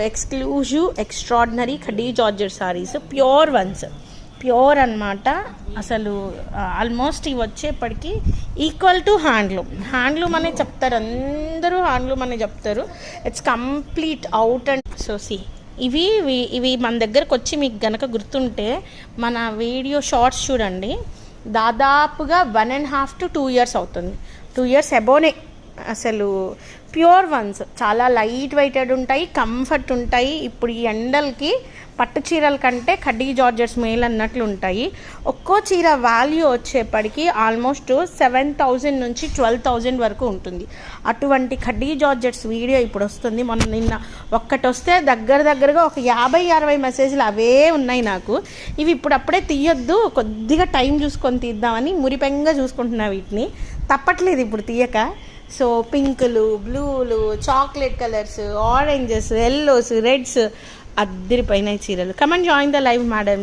Exclusive extraordinary khadi georgette saris, pure once, pure అనమాట. అసలు almost ఇవి వచ్చేప్పటికి ఈక్వల్ టు హ్యాండ్లూమ్ అనే చెప్తారు, అందరూ హ్యాండ్లూమ్ అనే చెప్తారు. It's complete out and so సి ఇవి మన దగ్గరకు వచ్చి మీకు గనక గుర్తుంటే మన వీడియో షార్ట్స్ చూడండి, దాదాపుగా 1.5 to 2 years అవుతుంది. 2 years అబోనే. అసలు ప్యూర్ వన్స్, చాలా లైట్ వెయిటెడ్ ఉంటాయి, కంఫర్ట్ ఉంటాయి. ఇప్పుడు ఈ ఎండలకి పట్టు చీరల కంటే ఖడీ జార్జెట్స్ మేల్ అన్నట్లు ఉంటాయి. ఒక్కో చీర వాల్యూ వచ్చేప్పటికి ఆల్మోస్ట్ 7,000 నుంచి 12,000 వరకు ఉంటుంది. అటువంటి ఖడీ జార్జెట్స్ వీడియో ఇప్పుడు వస్తుంది. నిన్న ఒక్కటి వస్తే దగ్గరగా ఒక 50-60 మెసేజ్లు అవే ఉన్నాయి నాకు. ఇవి ఇప్పుడు అప్పుడే తీయొద్దు, కొద్దిగా టైం చూసుకొని తీద్దామని మురిపెంగా చూసుకుంటున్నా వీటిని, తప్పట్లేదు ఇప్పుడు తీయక. సో పింకులు, బ్లూలు, chocolate colours, oranges, yellows, reds, అద్దరిపోయినాయి చీరలు. Come and join the live madam.